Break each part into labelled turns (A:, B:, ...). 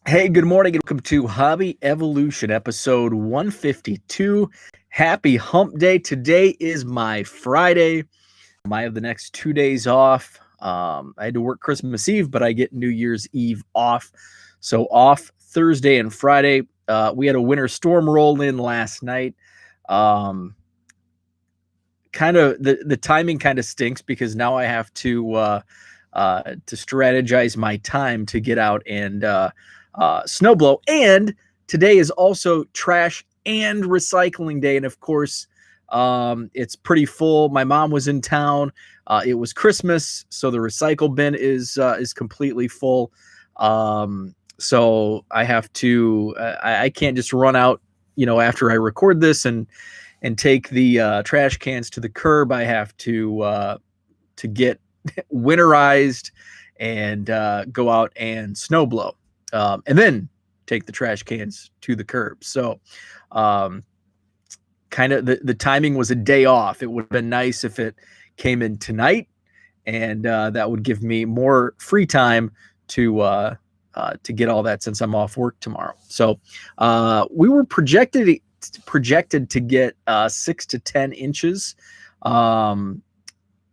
A: Hey, good morning and welcome to Hobby Evolution, episode 152. Happy hump day. Today is my Friday. I have the next 2 days off. I had to work Christmas Eve, but I get New Year's Eve off. So off Thursday and Friday. We had a winter storm roll in last night. Um, kind of the timing kind of stinks because now I have to strategize my time to get out and snow blow. And today is also trash and recycling day, and of course, it's pretty full. My mom was in town. It was Christmas, so the recycle bin is completely full. So I have to. I can't just run out, after I record this and take the trash cans to the curb. I have to get winterized and go out and snow blow, and then take the trash cans to the curb. So kind of the timing was a day off. It would have been nice if it came in tonight, and that would give me more free time to get all that since I'm off work tomorrow. So we were projected to get 6 to 10 inches.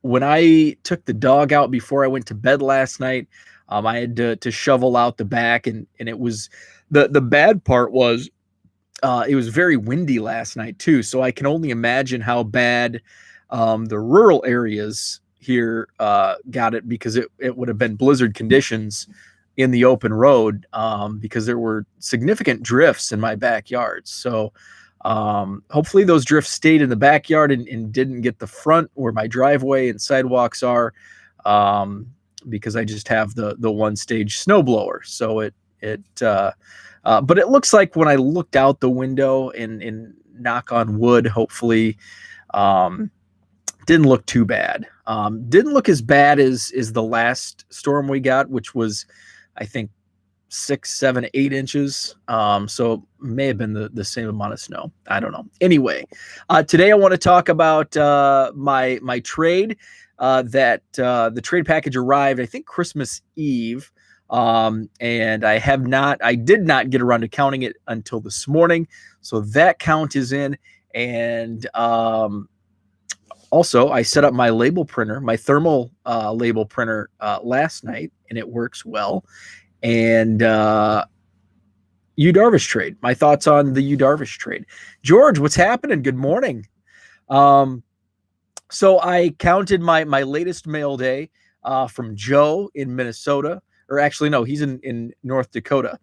A: When I took the dog out before I went to bed last night, I had to shovel out the back, and it was the bad part was it was very windy last night too. So I can only imagine how bad the rural areas here got it, because it would have been blizzard conditions in the open road, because there were significant drifts in my backyard. So hopefully those drifts stayed in the backyard and didn't get the front where my driveway and sidewalks are, because I just have the one stage snowblower. So but it looks like when I looked out the window and knock on wood, hopefully, didn't look too bad. Didn't look as bad as the last storm we got, which was, I think, 6, 7, 8 inches. So may have been the same amount of snow. I don't know. Anyway, today I want to talk about my trade. The trade package arrived, I think, Christmas Eve. And I did not get around to counting it until this morning. So that count is in. And also I set up my label printer, my thermal label printer last night, and it works well. And Darvish trade. My thoughts on the Darvish trade. George, what's happening? Good morning. So I counted my latest mail day from Joe in Minnesota, or actually no, he's in North Dakota.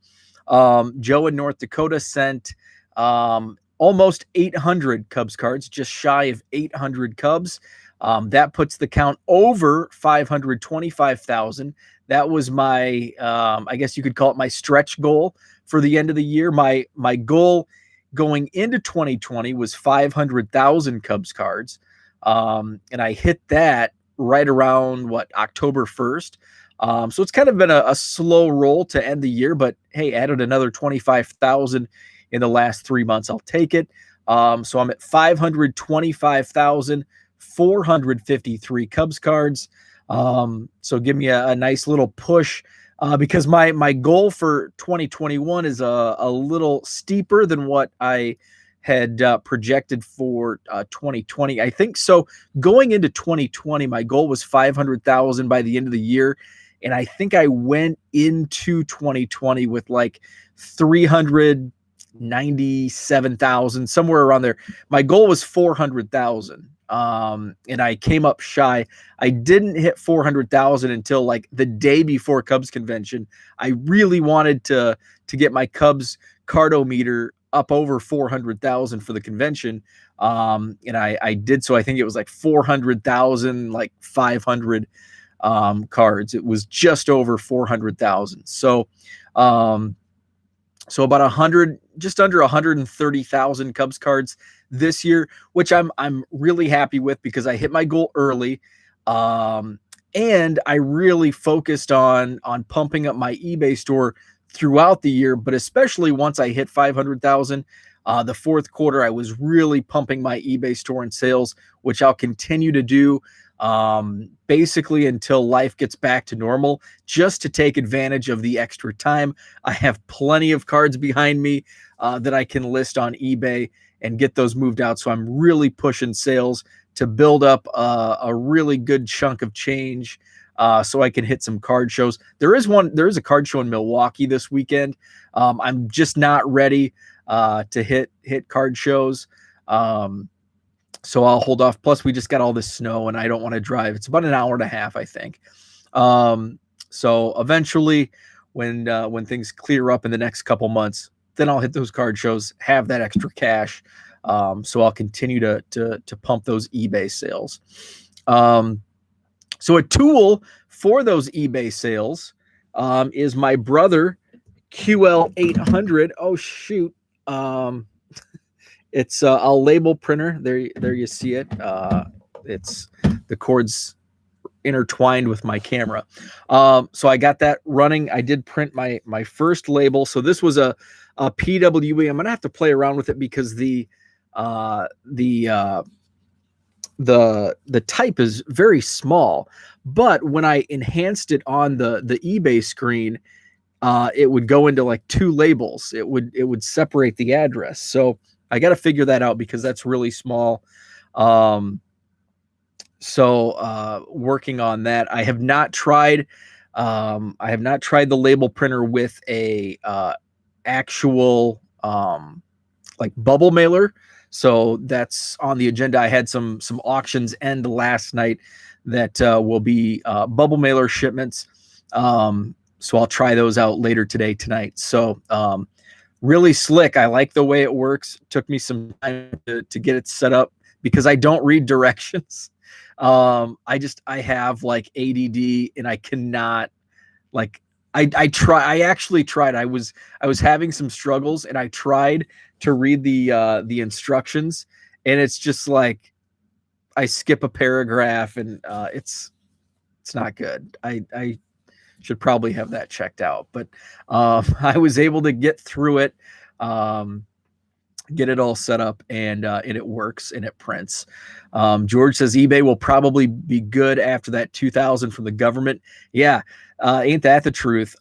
A: Joe in North Dakota sent almost 800 Cubs cards, just shy of 800 Cubs. That puts the count over 525,000. That was my, I guess you could call it my stretch goal for the end of the year. My goal going into 2020 was 500,000 Cubs cards. And I hit that right around October 1st. So it's kind of been a slow roll to end the year, but hey, added another 25,000 in the last 3 months. I'll take it. So I'm at 525,453 Cubs cards. So give me a nice little push, because my goal for 2021 is a little steeper than what I had projected for 2020. I think so. Going into 2020, my goal was 500,000 by the end of the year. And I think I went into 2020 with like 397,000, somewhere around there. My goal was 400,000. And I came up shy. I didn't hit 400,000 until like the day before Cubs convention. I really wanted to get my Cubs cardometer up over 400,000 for the convention. And I did. So I think it was like 400,000, like 500 cards. It was just over 400,000. So about 100, just under 130,000 Cubs cards this year, which I'm really happy with, because I hit my goal early. And I really focused on pumping up my eBay store throughout the year, but especially once I hit 500,000, the fourth quarter, I was really pumping my eBay store and sales, which I'll continue to do. basically until life gets back to normal, just to take advantage of the extra time. I have plenty of cards behind me that I can list on eBay and get those moved out. So I'm really pushing sales to build up a really good chunk of change, so I can hit some card shows. There is a card show in Milwaukee this weekend. I'm just not ready to hit card shows. So I'll hold off. Plus, we just got all this snow, and I don't want to drive. It's about an hour and a half, I think. So eventually, when things clear up in the next couple months, then I'll hit those card shows, have that extra cash. So I'll continue to pump those eBay sales. So a tool for those eBay sales is my brother QL800. Oh shoot. It's a label printer. There you see it. It's the cord's intertwined with my camera. So I got that running. I did print my first label. So this was a PWE. I'm gonna have to play around with it because the type is very small. But when I enhanced it on the eBay screen, it would go into like two labels. It would separate the address. So I got to figure that out because that's really small. So working on that. I have not tried the label printer with a actual like bubble mailer. So that's on the agenda. I had some auctions end last night that will be bubble mailer shipments. So I'll try those out later tonight. So really slick. I like the way it works. Took me some time to get it set up because I don't read directions. I have like ADD and I cannot like, I actually tried. I was having some struggles and I tried to read the instructions, and it's just like I skip a paragraph and it's not good. I should probably have that checked out, but I was able to get through it, get it all set up, and it works and it prints. George says eBay will probably be good after that 2,000 from the government. Yeah, ain't that the truth?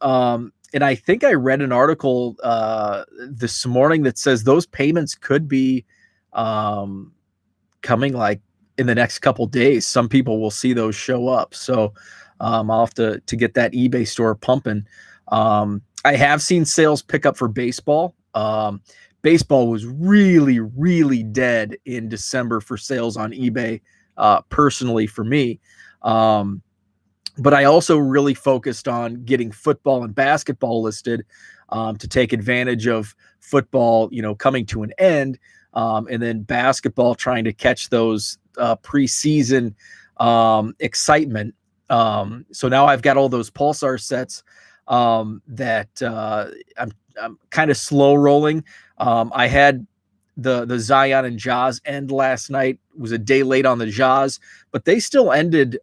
A: And I think I read an article this morning that says those payments could be coming like in the next couple days. Some people will see those show up. So I'll have to get that eBay store pumping. I have seen sales pick up for baseball. Baseball was really, really dead in December for sales on eBay, personally for me. But I also really focused on getting football and basketball listed to take advantage of football, coming to an end, and then basketball trying to catch those preseason excitement. So now I've got all those Pulsar sets that I'm kind of slow rolling. I had the Zion and Jaws end last night. It was a day late on the Jaws, but they still ended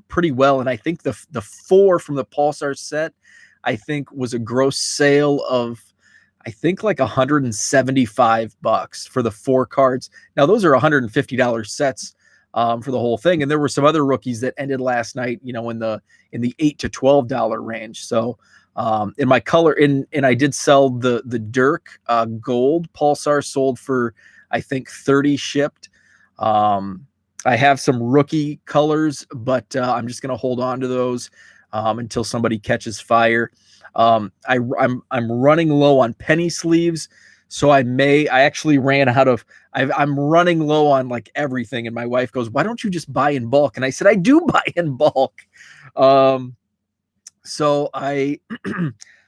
A: pretty well. And I think the 4 from the Pulsar set, I think was a gross sale of, I think like $175 for the 4 cards. Now those are $150 sets for the whole thing. And there were some other rookies that ended last night, in the $8 to $12 range. So in my color, and I did sell the Dirk gold Pulsar, sold for I think 30 shipped. I have some rookie colors, but I'm just gonna hold on to those until somebody catches fire. I'm running low on penny sleeves, so I actually ran out of. I'm running low on like everything, and my wife goes, "Why don't you just buy in bulk?" And I said, "I do buy in bulk." So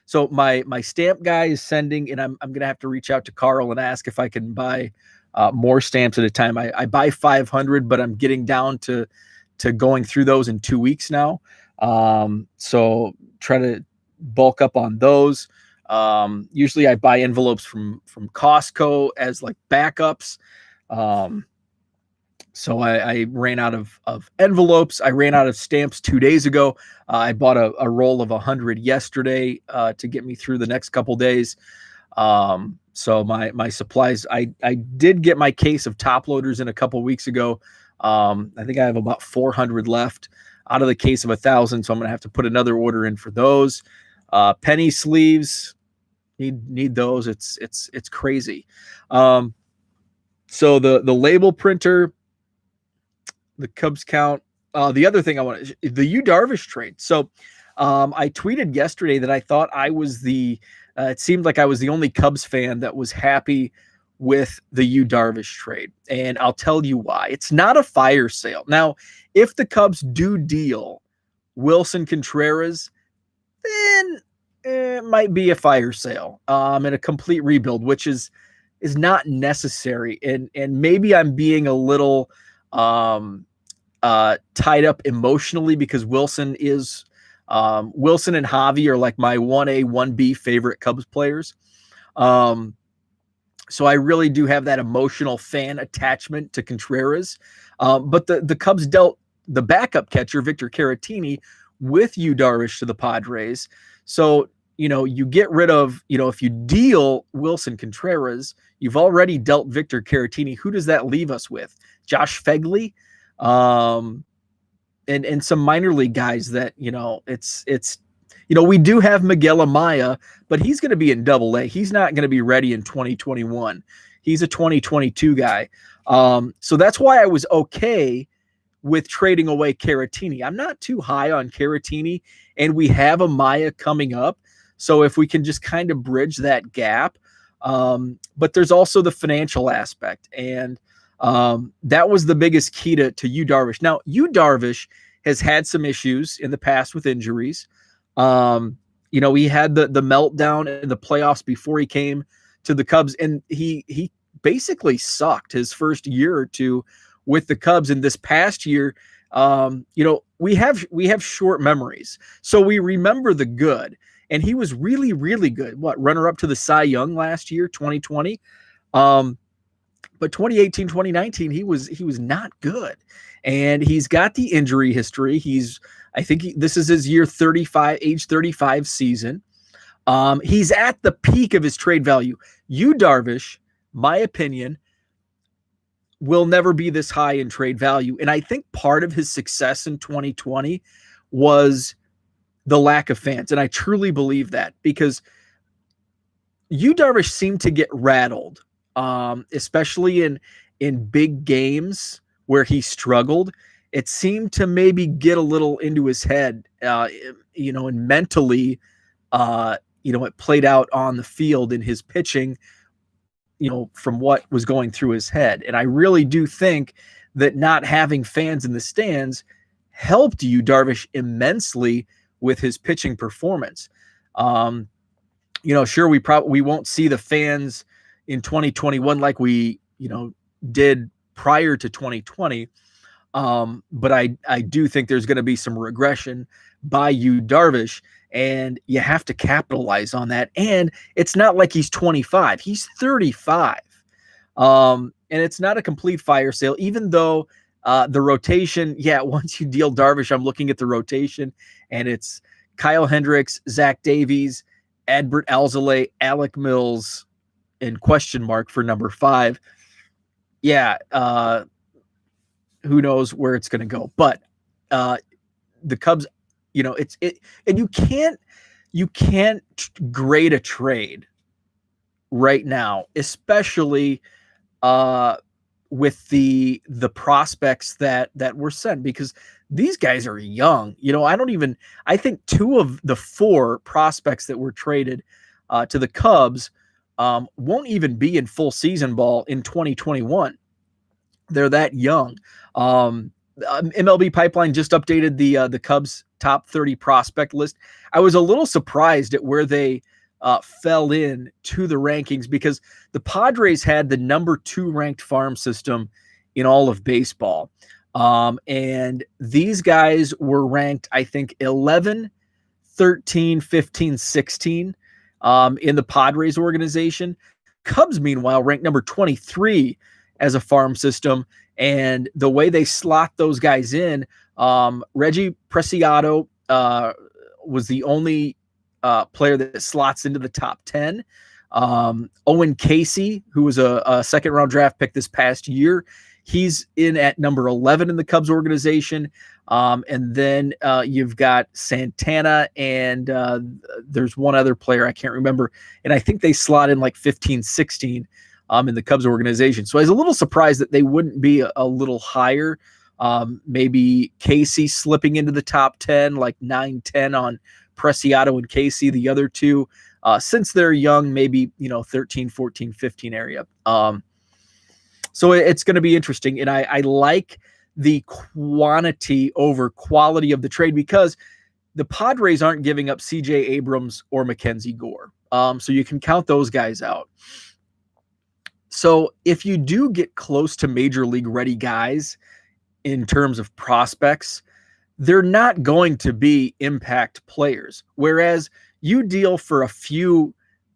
A: so my stamp guy is sending, and I'm gonna have to reach out to Carl and ask if I can buy more stamps at a time. I buy 500, but I'm getting down to going through those in 2 weeks now. So try to bulk up on those. Usually I buy envelopes from Costco as like backups. So I ran out of envelopes. I ran out of stamps 2 days ago. I bought a roll of 100 yesterday to get me through the next couple days. So my supplies, I did get my case of top loaders in a couple weeks ago. I think I have about 400 left out of the case of 1,000, so I'm going to have to put another order in for those. Penny sleeves, need those. It's crazy. So the label printer, the Cubs count. The other thing I want, the Yu Darvish trade. So I tweeted yesterday that I thought I was it seemed like I was the only Cubs fan that was happy with the Yu Darvish trade. And I'll tell you why. It's not a fire sale. Now, if the Cubs do deal Wilson Contreras, then it might be a fire sale and a complete rebuild, which is not necessary. And maybe I'm being a little tied up emotionally because Wilson and Javi are like my 1A, 1B favorite Cubs players. So I really do have that emotional fan attachment to Contreras. But the Cubs dealt the backup catcher, Victor Caratini, with Yu Darvish to the Padres. So, you get rid of, if you deal Wilson Contreras, you've already dealt Victor Caratini. Who does that leave us with? Josh Fegley, and some minor league guys that, we do have Miguel Amaya, but he's going to be in Double-A. He's not going to be ready in 2021. He's a 2022 guy. So that's why I was okay with trading away Caratini. I'm not too high on Caratini, and we have Amaya coming up. So if we can just kind of bridge that gap, but there's also the financial aspect, and that was the biggest key to Yu Darvish. Now, Yu Darvish has had some issues in the past with injuries. He had the meltdown in the playoffs before he came to the Cubs, and he basically sucked his first year or two with the Cubs. And this past year, we have short memories, so we remember the good. And he was really, really good. Runner up to the Cy Young last year, 2020. But 2018, 2019, he was not good. And he's got the injury history. I think this is his age 35 season. He's at the peak of his trade value. Yu Darvish, my opinion, will never be this high in trade value. And I think part of his success in 2020 was the lack of fans. And I truly believe that, because Yu Darvish seemed to get rattled, especially in big games where he struggled. It seemed to maybe get a little into his head, and mentally, it played out on the field in his pitching, from what was going through his head. And I really do think that not having fans in the stands helped Yu Darvish immensely with his pitching performance. Sure, we won't see the fans in 2021 like we, did prior to 2020. But I do think there's going to be some regression by Yu Darvish, and you have to capitalize on that. And it's not like he's 25, he's 35. And it's not a complete fire sale, even though the rotation, once you deal Darvish, I'm looking at the rotation, and it's Kyle Hendricks, Zach Davies, Adbert Alzolay, Alec Mills, and question mark for number 5. Who knows where it's going to go? But the Cubs, and you can't grade a trade right now, especially with the prospects that were sent, because these guys are young. I think 2 of the 4 prospects that were traded to the Cubs won't even be in full season ball in 2021. They're that young. MLB Pipeline just updated the Cubs top 30 prospect list. I was a little surprised at where they fell in to the rankings, because the Padres had the number 2 ranked farm system in all of baseball. And these guys were ranked, I think, 11, 13, 15, 16 in the Padres organization. Cubs, meanwhile, ranked number 23 as a farm system. And the way they slot those guys in, Reggie Preciado was the only player that slots into the top 10. Owen Casey, who was a second-round draft pick this past year, He's in at number 11 in the Cubs organization. And then you've got Santana, and there's one other player I can't remember. And I think they slot in like 15, 16 in the Cubs organization. So I was a little surprised that they wouldn't be a little higher. Maybe Casey slipping into the top 10, like 9, 10 on Preciado and Casey, the other two. Since they're young, maybe, 13, 14, 15 area. So it's going to be interesting. And I like the quantity over quality of the trade because the Padres aren't giving up CJ Abrams or Mackenzie Gore. So you can count those guys out. So if you do get close to major league ready guys in terms of prospects, they're not going to be impact players. Whereas you deal for a few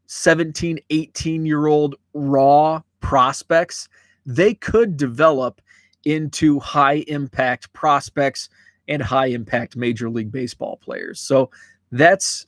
A: 17, 18-year-old raw prospects, they could develop into high impact prospects and high impact Major League Baseball players. So that's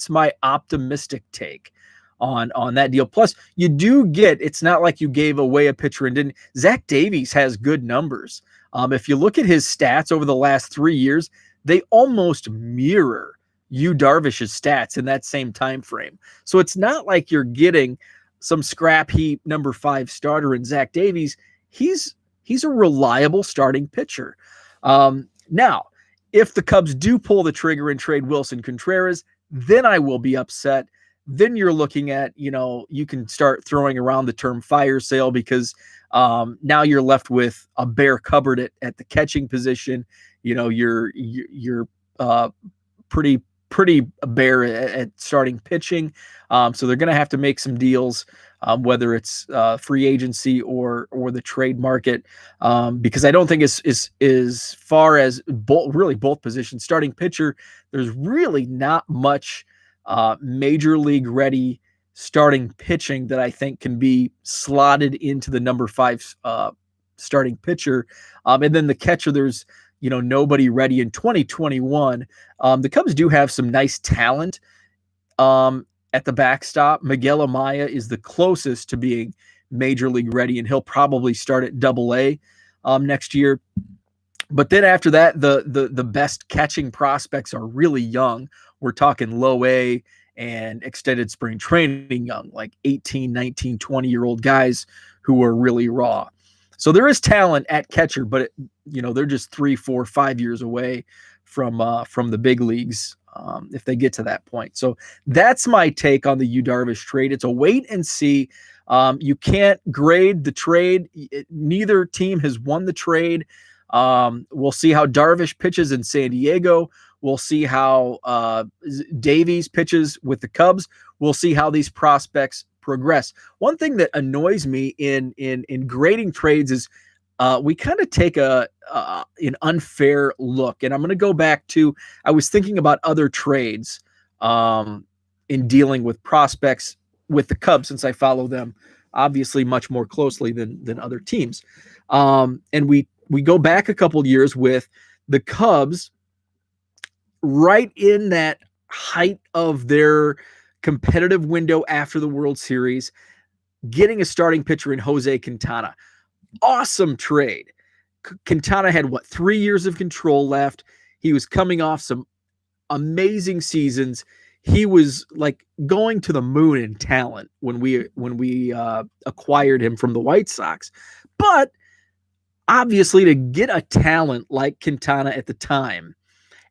A: my optimistic take on that deal. Plus, you do get, it's not like you gave away a pitcher and didn't. Zach Davies has good numbers. If you look at his stats over the last 3 years, they almost mirror Yu Darvish's stats in that same time frame. So it's not like you're getting some scrap heap number 5 starter in Zach Davies. He's a reliable starting pitcher. Now, if the Cubs do pull the trigger and trade Wilson Contreras, then I will be upset. Then you're looking at, you can start throwing around the term fire sale because now you're left with a bare cupboard at the catching position. You're pretty bare at starting pitching. So they're going to have to make some deals, whether it's free agency or the trade market, because I don't think as far as both positions, starting pitcher, there's really not much major league ready starting pitching that I think can be slotted into the number 5 starting pitcher. And then the catcher, there's nobody ready in 2021. The Cubs do have some nice talent at the backstop. Miguel Amaya is the closest to being major league ready, and he'll probably start at Double-A next year. But then after that, the best catching prospects are really young. We're talking low A and extended spring training young, like 18, 19, 20-year-old guys who are really raw. So there is talent at catcher, but they're just 3, 4, 5 years away from the big leagues if they get to that point. So that's my take on the Yu Darvish trade. It's a wait and see. You can't grade the trade. Neither team has won the trade. We'll see how Darvish pitches in San Diego. We'll see how Davies pitches with the Cubs. We'll see how these prospects progress. One thing that annoys me in grading trades is we kind of take an unfair look. And I'm going to go back to, I was thinking about other trades in dealing with prospects with the Cubs, since I follow them obviously much more closely than other teams. And we go back a couple years with the Cubs right in that height of their competitive window after the World Series, getting a starting pitcher in Jose Quintana. Awesome trade. Quintana had 3 years of control left. He was coming off some amazing seasons. He was like going to the moon in talent when we acquired him from the White Sox. But obviously, to get a talent like Quintana at the time,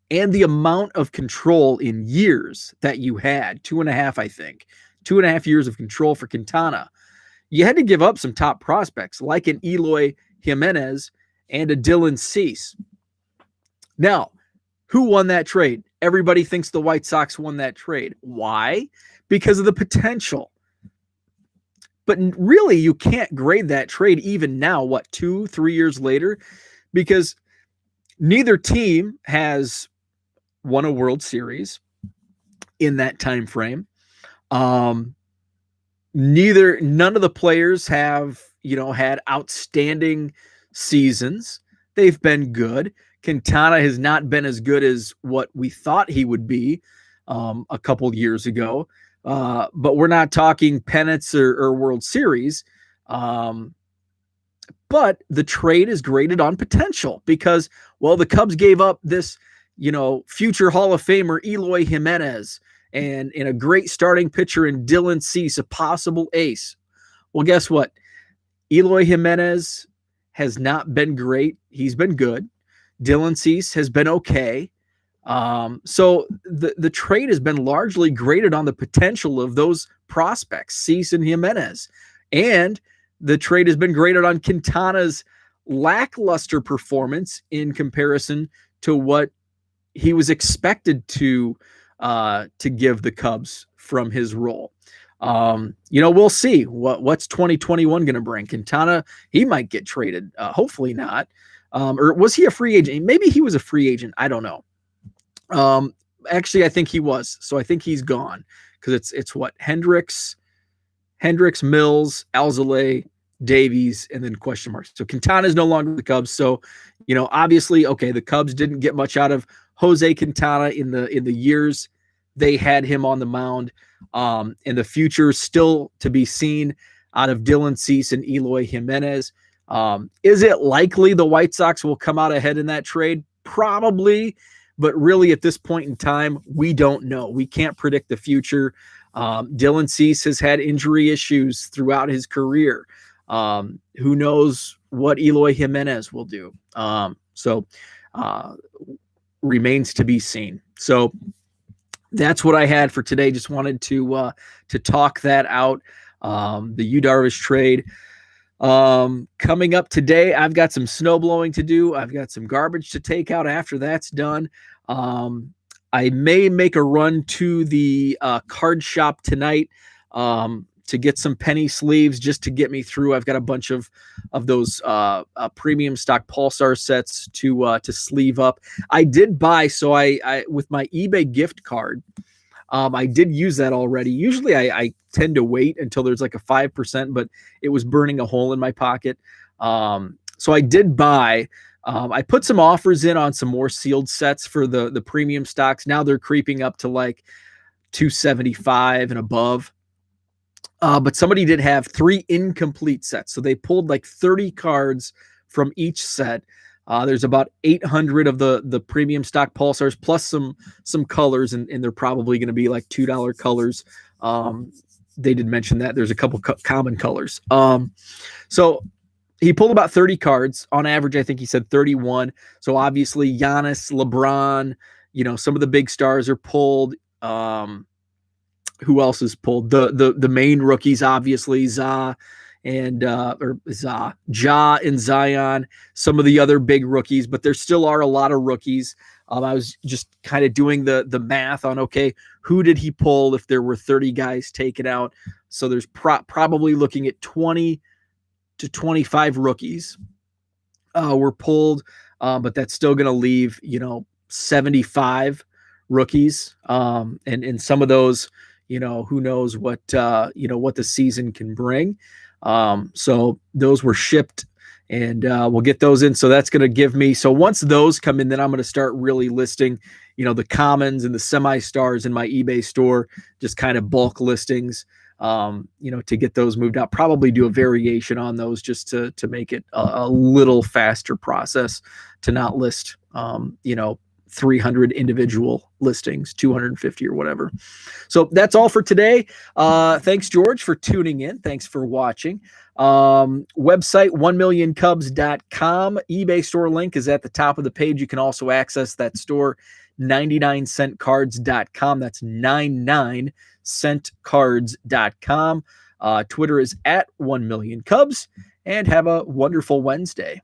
A: and the amount of control in years that you had, 2.5, I think, 2.5 years of control for Quintana, you had to give up some top prospects like an Eloy Jimenez and a Dylan Cease. Now, who won that trade? Everybody thinks the White Sox won that trade. Why? Because of the potential. But really, you can't grade that trade even now, 2-3 years later, because neither team has won a World Series in that time frame. None of the players have, had outstanding seasons. They've been good. Quintana has not been as good as what we thought he would be a couple years ago. But we're not talking pennants or World Series. But the trade is graded on potential because, well, the Cubs gave up this, future Hall of Famer Eloy Jimenez and a great starting pitcher in Dylan Cease, a possible ace. Well, guess what? Eloy Jimenez has not been great. He's been good. Dylan Cease has been okay. So the trade has been largely graded on the potential of those prospects, Cease and Jimenez. And the trade has been graded on Quintana's lackluster performance in comparison to what he was expected to give the Cubs from his role. We'll see what's 2021 going to bring. Quintana, he might get traded. Hopefully not. Or was he a free agent? Maybe he was a free agent. I don't know. Actually, I think he was. So I think he's gone because it's what? Hendricks, Mills, Alzolay, Davies, and then question marks. So Quintana is no longer the Cubs. So, obviously, okay, the Cubs didn't get much out of Jose Quintana in the years they had him on the mound. In the future, still to be seen out of Dylan Cease and Eloy Jimenez. Is it likely the White Sox will come out ahead in that trade? Probably. But really, at this point in time, we don't know. We can't predict the future. Dylan Cease has had injury issues throughout his career. Who knows what Eloy Jimenez will do? So remains to be seen. So that's what I had for today. Just wanted to talk that out. The Yu Darvish trade. Coming up today, I've got some snow blowing to do. I've got some garbage to take out after that's done. I may make a run to the card shop tonight to get some penny sleeves just to get me through. I've got a bunch of those premium stock Pulsar sets to sleeve up. I did buy, so I with my eBay gift card, I did use that already. Usually I tend to wait until there's like a 5%, but it was burning a hole in my pocket. So I did buy. I put some offers in on some more sealed sets for the premium stocks. Now they're creeping up to like 275 and above. But somebody did have 3 incomplete sets. So they pulled like 30 cards from each set. There's about 800 of the premium stock Pulsars plus some colors, and they're probably going to be like $2 colors. They did mention that there's a couple common colors. So he pulled about 30 cards on average. I think he said 31. So obviously Giannis, LeBron, some of the big stars are pulled. Who else is pulled? The main rookies, obviously Ja and Zion, some of the other big rookies, but there still are a lot of rookies. I was just kind of doing the math on, okay, who did he pull if there were 30 guys taken out? So there's probably looking at 20 to 25 rookies were pulled, but that's still going to leave, 75 rookies. And some of those, who knows what the season can bring. So those were shipped, and we'll get those in. So that's going to give me, so once those come in, then I'm going to start really listing, the commons and the semi-stars in my eBay store, just kind of bulk listings, to get those moved out. Probably do a variation on those just to make it a little faster process to not list, 300 individual listings, 250 or whatever. So that's all for today. Thanks, George, for tuning in. Thanks for watching. Website 1millioncubs.com. eBay store link is at the top of the page. You can also access that store, 99centcards.com. That's 99centcards.com. Twitter is at 1millioncubs, and have a wonderful Wednesday.